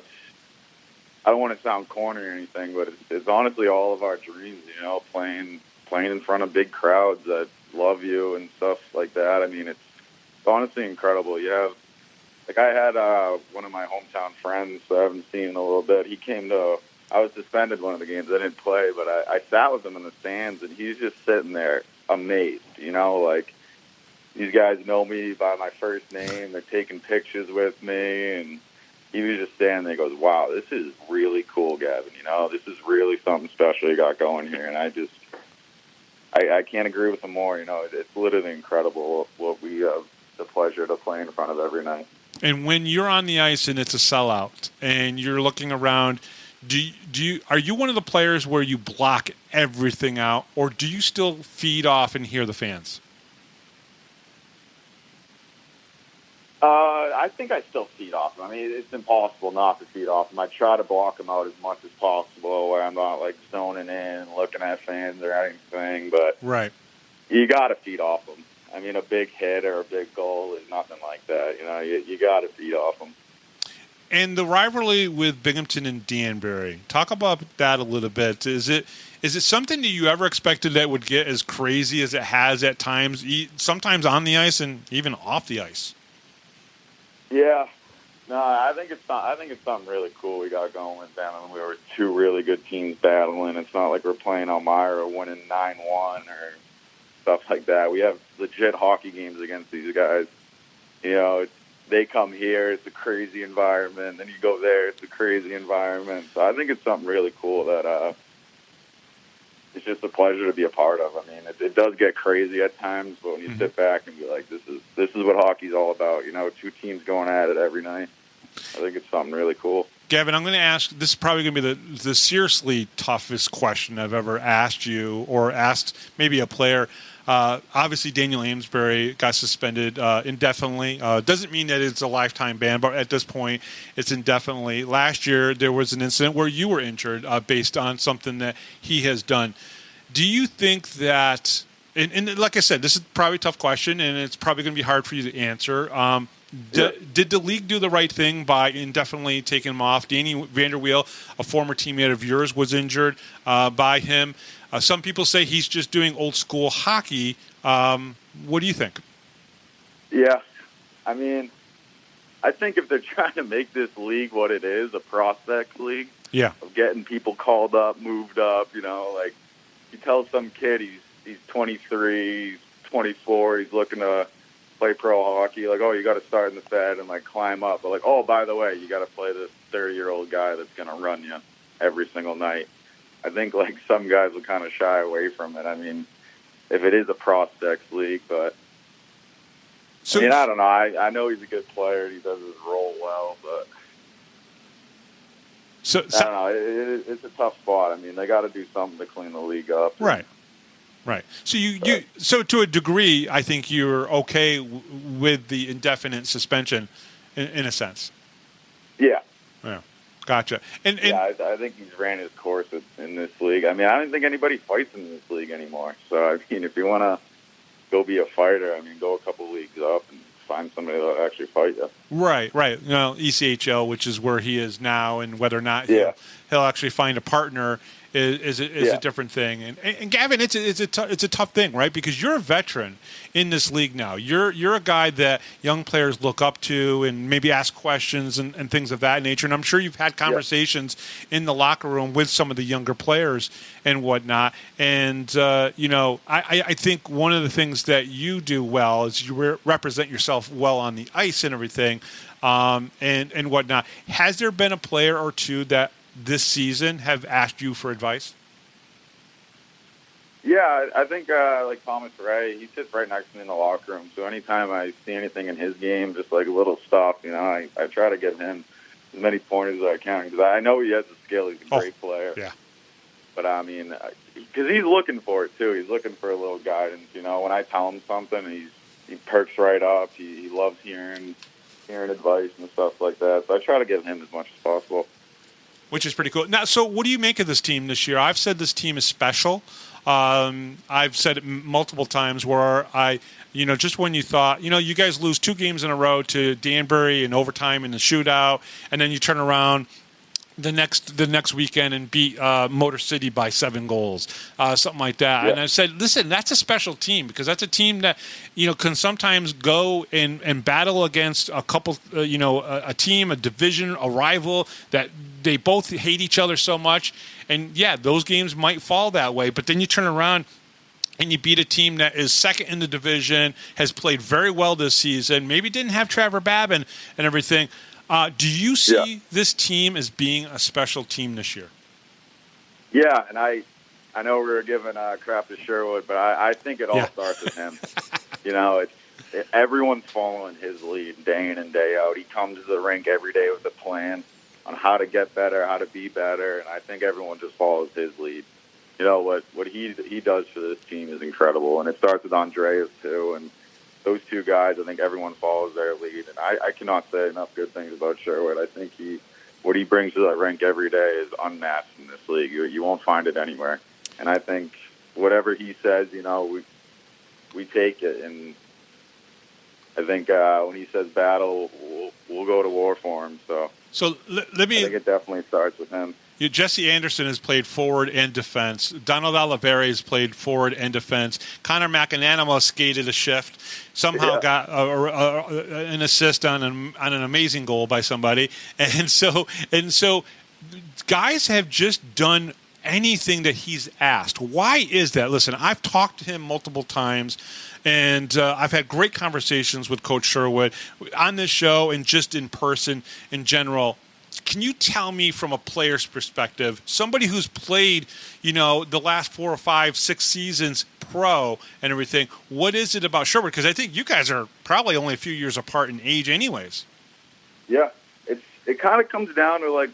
I don't want to sound corny or anything, but it's honestly all of our dreams. You know, playing in front of big crowds that love you and stuff like that. I mean, it's honestly incredible. You have, like, I had one of my hometown friends I haven't seen in a little bit. He came to. I was suspended one of the games. I didn't play, but I sat with him in the stands, and he's just sitting there amazed. You know, like, these guys know me by my first name. They're taking pictures with me, and he was just standing there. He goes, "Wow, this is really cool, Gavin. You know, this is really something special you got going here." And I can't agree with him more. You know, it's literally incredible what we have the pleasure to play in front of every night. And when you're on the ice and it's a sellout, and you're looking around, are you one of the players where you block everything out, or do you still feed off and hear the fans? I think I still feed off them. I mean, it's impossible not to feed off them. I try to block them out as much as possible where I'm not, like, zoning in, looking at fans or anything, but right. You got to feed off them. I mean, a big hit or a big goal is nothing like that. You know, you got to feed off them. And the rivalry with Binghamton and Danbury, talk about that a little bit. Is it something that you ever expected that would get as crazy as it has at times, sometimes on the ice and even off the ice? Yeah, no, I think it's something really cool we got going with them. I mean, we were 2 really good teams battling. It's not like we're playing Elmira winning 9-1 or stuff like that. We have legit hockey games against these guys. You know, they come here, it's a crazy environment. Then you go there, it's a crazy environment. So I think it's something really cool that it's just a pleasure to be a part of. I mean, it does get crazy at times, but when you sit back and be like, this is what hockey's all about. You know, 2 teams going at it every night. I think it's something really cool. Gavin, I'm going to ask, this is probably going to be the seriously toughest question I've ever asked you or asked maybe a player. Obviously, Daniel Amesbury got suspended indefinitely. Doesn't mean that it's a lifetime ban, but at this point, it's indefinitely. Last year, there was an incident where you were injured based on something that he has done. Do you think that, and like I said, this is probably a tough question, and it's probably going to be hard for you to answer. Did the league do the right thing by indefinitely taking him off? Danny Vanderweel, a former teammate of yours, was injured by him. Some people say he's just doing old school hockey. What do you think? Yeah, I mean, I think if they're trying to make this league what it is, a prospects league, of getting people called up, moved up, you know, like you tell some kid he's 23, he's 24, he's looking to play pro hockey, like, oh, you got to start in the Fed and, like, climb up. But, like, oh, by the way, you got to play this 30-year-old guy that's going to run you every single night. I think like some guys will kind of shy away from it. I mean, if it is a prospects league, but So, I mean, I don't know. I know he's a good player. He does his role well, but so I don't know. It's a tough spot. I mean, they got to do something to clean the league up. right. Right. So so to a degree, I think you're okay with the indefinite suspension, in a sense. Yeah. Yeah. Gotcha. And Yeah, I think he's ran his course in this league. I mean, I don't think anybody fights in this league anymore. So I mean, if you want to go be a fighter, I mean, go a couple leagues up and find somebody that'll actually fight you. Right. You know, ECHL, which is where he is now, and whether or not he'll actually find a partner is a different thing. And Gavin, it's a tough thing, right? Because you're a veteran in this league now. You're a guy that young players look up to and maybe ask questions and things of that nature. And I'm sure you've had conversations in the locker room with some of the younger players and whatnot. And you know, I think one of the things that you do well is you represent yourself well on the ice and everything, and whatnot. Has there been a player or two that this season have asked you for advice? Yeah, I think like Thomas Ray, he sits right next to me in the locker room. So anytime I see anything in his game, just like a little stuff, you know, I try to give him as many pointers as I can because I know he has the skill. He's a great player. Yeah. But I mean, because he's looking for it too. He's looking for a little guidance. You know, when I tell him something, he perks right up. He loves hearing advice and stuff like that. So I try to give him as much as possible. Which is pretty cool. Now, so what do you make of this team this year? I've said this team is special. I've said it multiple times where just when you thought, you guys lose 2 games in a row to Danbury in overtime in the shootout, and then you turn around the next weekend and beat Motor City by 7 goals, something like that. Yeah. And I said, listen, that's a special team because that's a team that can sometimes go and battle against a couple, a team, a division, a rival that they both hate each other so much. And yeah, those games might fall that way, but then you turn around and you beat a team that is second in the division, has played very well this season, maybe didn't have Trevor Babin and everything. Do you see this team as being a special team this year? Yeah, and I know we were giving crap to Sherwood, but I think it all starts with him. Everyone's following his lead day in and day out. He comes to the rink every day with a plan on how to get better, how to be better, and I think everyone just follows his lead. What he does for this team is incredible, and it starts with Andreas too, and those 2 guys, I think everyone follows their lead, and I cannot say enough good things about Sherwood. I think what he brings to that rink every day is unmatched in this league. You won't find it anywhere, and I think whatever he says, we take it, and I think when he says battle, we'll go to war for him. So let me. I think it definitely starts with him. Jesse Anderson has played forward and defense. Donald Oliveira has played forward and defense. Connor McAnanama skated a shift. Somehow got an assist on an amazing goal by somebody. And so guys have just done anything that he's asked. Why is that? Listen, I've talked to him multiple times, and I've had great conversations with Coach Sherwood on this show and just in person in general. Can you tell me from a player's perspective, somebody who's played, the last 4 or 5, 6 seasons pro and everything, what is it about Sherwood? Because I think you guys are probably only a few years apart in age anyways. Yeah, it kind of comes down to like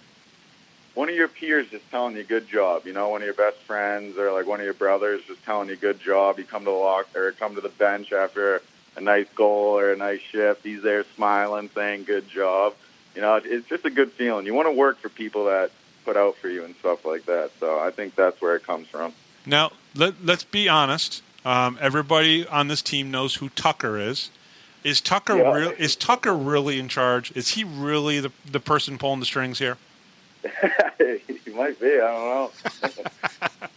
one of your peers just telling you good job, one of your best friends or like one of your brothers just telling you good job. You come to the locker or come to the bench after a nice goal or a nice shift. He's there smiling, saying good job. It's just a good feeling. You want to work for people that put out for you and stuff like that. So I think that's where it comes from. Now, let's be honest. Everybody on this team knows who Tucker is. Is Tucker really in charge? Is he really the person pulling the strings here? He might be. I don't know.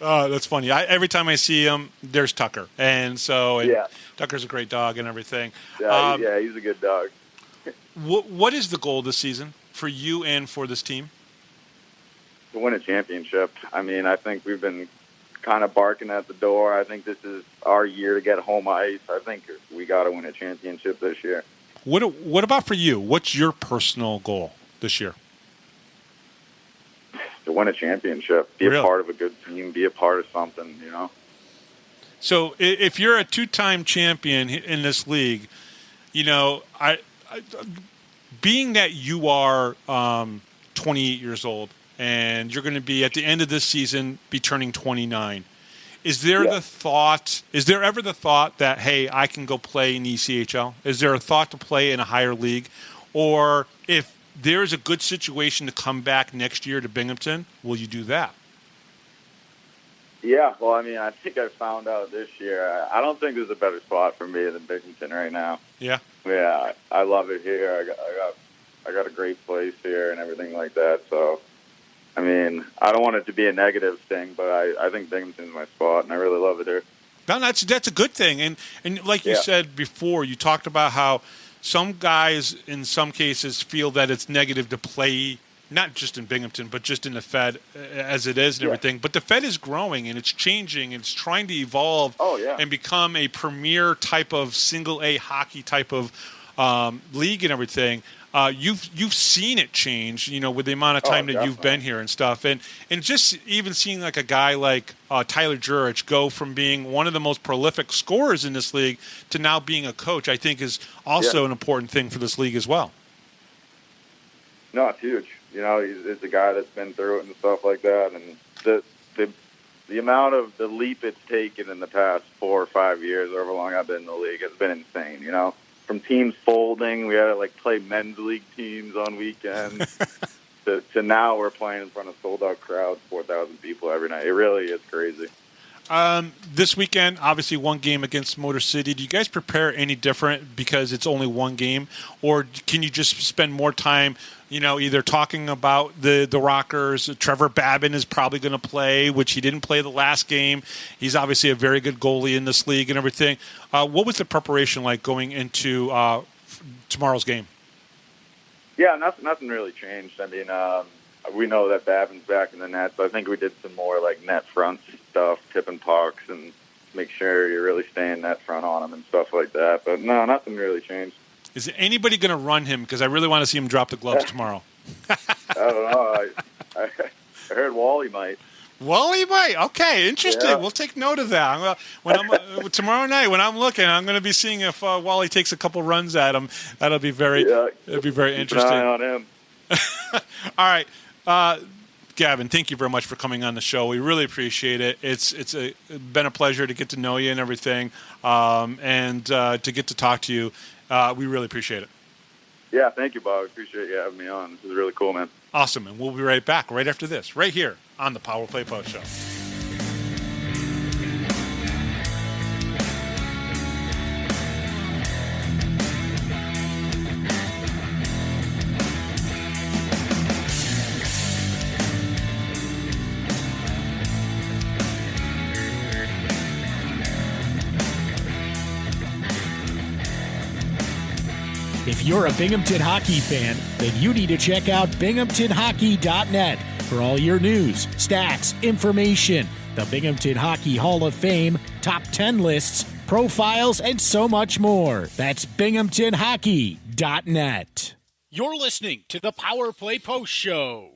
Oh, that's funny. Every time I see him, there's Tucker. And Tucker's a great dog and everything. Yeah, he's a good dog. What is the goal this season for you and for this team? To win a championship. I mean, I think we've been kind of barking at the door. I think this is our year to get home ice. I think we got to win a championship this year. What about for you? What's your personal goal this year? to win a championship, be a part of a good team, be a part of something, you know. So if you're a two-time champion in this league, you know, being that you are 28 years old and you're going to be at the end of this season be turning 29, is there the thought? Is there ever the thought that, hey, I can go play in the ECHL? Is there a thought to play in a higher league, or if there's a good situation to come back next year to Binghamton, will you do that? Yeah, well, I mean, I think I found out this year. I don't think there's a better spot for me than Binghamton right now. Yeah. Yeah, I love it here. I got a great place here and everything like that. So, I mean, I don't want it to be a negative thing, but I think Binghamton's my spot, and I really love it here. No, that's a good thing. And like you said before, you talked about how some guys, in some cases, feel that it's negative to play, not just in Binghamton, but just in the Fed as it is and everything. But the Fed is growing, and it's changing, and it's trying to evolve and become a premier type of single-A hockey type of league and everything. You've seen it change, you know, with the amount of time that you've been here and stuff. And just even seeing like a guy like Tyler Jurich go from being one of the most prolific scorers in this league to now being a coach, I think is also an important thing for this league as well. No, it's huge. You know, he's a guy that's been through it and stuff like that. And the amount of the leap it's taken in the past 4 or 5 years, however long I've been in the league, has been insane, you know. From teams folding, we had to like play men's league teams on weekends, to now we're playing in front of sold-out crowds, 4,000 people every night. It really is crazy. This weekend, obviously one game against Motor City. Do you guys prepare any different because it's only one game? Or can you just spend more time, you know, either talking about the Rockers? Trevor Babin is probably going to play, which he didn't play the last game. He's obviously a very good goalie in this league and everything. What was the preparation like going into tomorrow's game? Yeah, nothing really changed. I mean, we know that Babin's back in the net, so I think we did some more like net front stuff, tipping pucks, and make sure you're really staying net front on him and stuff like that. But no, nothing really changed. Is anybody going to run him? Because I really want to see him drop the gloves tomorrow. I don't know. I heard Wally might. Wally might. Okay, interesting. Yeah. We'll take note of that. Tomorrow night when I'm looking, I'm going to be seeing if Wally takes a couple runs at him. That'll be very interesting. Keep an eye on him. All right. Gavin, thank you very much for coming on the show. We really appreciate it. It's been a pleasure to get to know you and everything, and to get to talk to you. We really appreciate it. Yeah, thank you, Bob. I appreciate you having me on. This is really cool, man. Awesome, and we'll be right back right after this, right here on the Power Play Post Show. If you're a Binghamton hockey fan, then you need to check out binghamtonhockey.net for all your news, stats, information, the Binghamton Hockey Hall of Fame, top 10 lists, profiles, and so much more. That's binghamtonhockey.net. You're listening to the Power Play Post Show.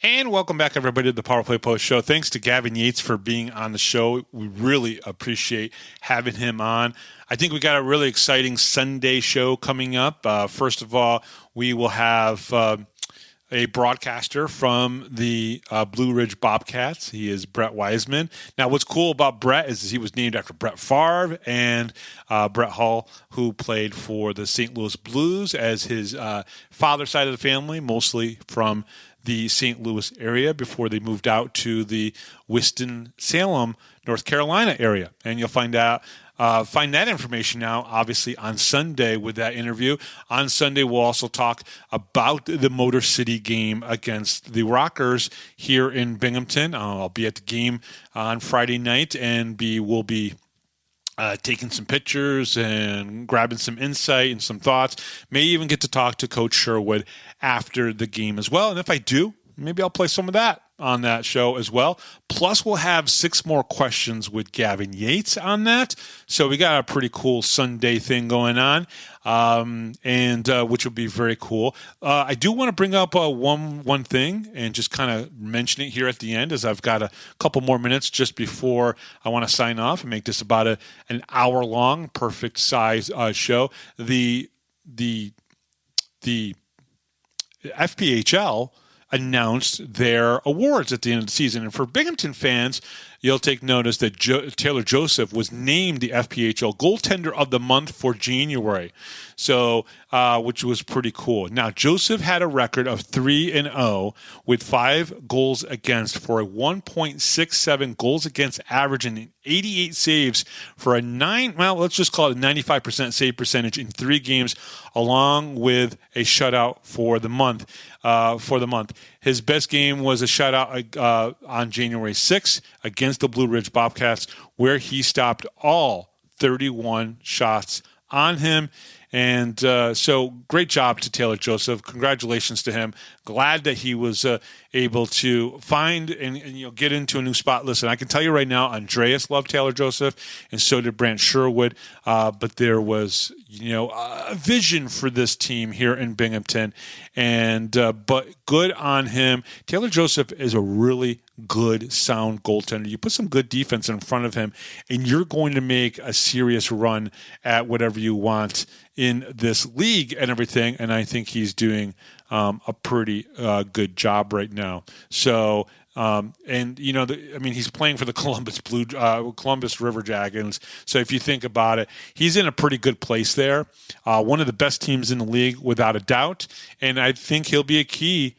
And welcome back, everybody, to the Power Play Post Show. Thanks to Gavin Yates for being on the show. We really appreciate having him on. I think we got a really exciting Sunday show coming up. First of all, we will have a broadcaster from the Blue Ridge Bobcats. He is Brett Wiseman. Now, what's cool about Brett is he was named after Brett Favre and Brett Hull, who played for the St. Louis Blues as his father's side of the family, mostly from the St. Louis area before they moved out to the Winston-Salem, North Carolina area. And you'll find that information now, obviously, on Sunday with that interview. On Sunday, we'll also talk about the Motor City game against the Rockers here in Binghamton. I'll be at the game on Friday night, and we'll be taking some pictures and grabbing some insight and some thoughts. May even get to talk to Coach Sherwood after the game as well. And if I do, maybe I'll play some of that on that show as well. Plus, we'll have 6 more questions with Gavin Yates on that. So we got a pretty cool Sunday thing going on, and which will be very cool. I do want to bring up one thing and just kind of mention it here at the end, as I've got a couple more minutes just before I want to sign off and make this about an hour-long, perfect size show. The FPHL announced their awards at the end of the season. And for Binghamton fans, you'll take notice that Taylor Joseph was named the FPHL Goaltender of the Month for January, so which was pretty cool. Now, Joseph had a record of 3-0 with 5 goals against for a 1.67 goals against average and 88 saves for a let's just call it a 95% save percentage in 3 games, along with a shutout for the month. His best game was a shutout on January 6th against the Blue Ridge Bobcats, where he stopped all 31 shots on him. And so great job to Taylor Joseph. Congratulations to him. Glad that he was able to find and get into a new spot. Listen, I can tell you right now, Andreas loved Taylor Joseph, and so did Brant Sherwood. But there was a vision for this team here in Binghamton, and but good on him. Taylor Joseph is a really good, sound goaltender. You put some good defense in front of him, and you're going to make a serious run at whatever you want in this league and everything. And I think he's doing a pretty good job right now. So, he's playing for the Columbus River Dragons. So if you think about it, he's in a pretty good place there. One of the best teams in the league, without a doubt. And I think he'll be a key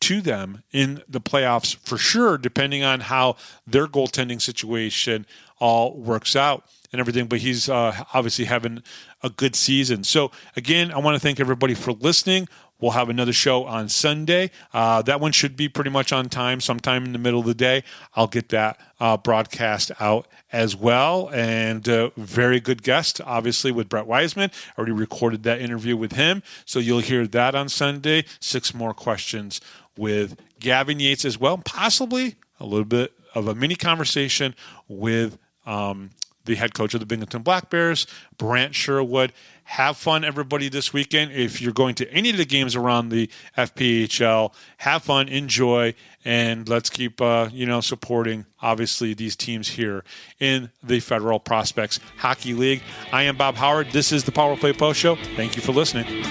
to them in the playoffs for sure, depending on how their goaltending situation all works out and everything. But he's obviously having a good season. So again, I want to thank everybody for listening. We'll have another show on Sunday. That one should be pretty much on time, sometime in the middle of the day. I'll get that broadcast out as well. And very good guest, obviously, with Brett Wiseman. I already recorded that interview with him. So you'll hear that on Sunday. 6 more questions with Gavin Yates as well. Possibly a little bit of a mini conversation with the head coach of the Binghamton Black Bears, Brant Sherwood. Have fun, everybody, this weekend. If you're going to any of the games around the FPHL, have fun, enjoy, and let's keep supporting, obviously, these teams here in the Federal Prospects Hockey League. I am Bob Howard. This is the Power Play Post Show. Thank you for listening.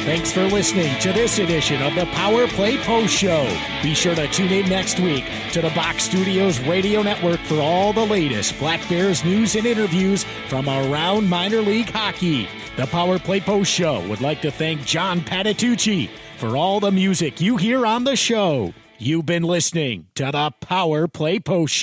Thanks for listening to this edition of the Power Play Post Show. Be sure to tune in next week to the Box Studios Radio Network for all the latest Black Bears news and interviews from around minor league hockey. The Power Play Post Show would like to thank John Patitucci for all the music you hear on the show. You've been listening to the Power Play Post Show.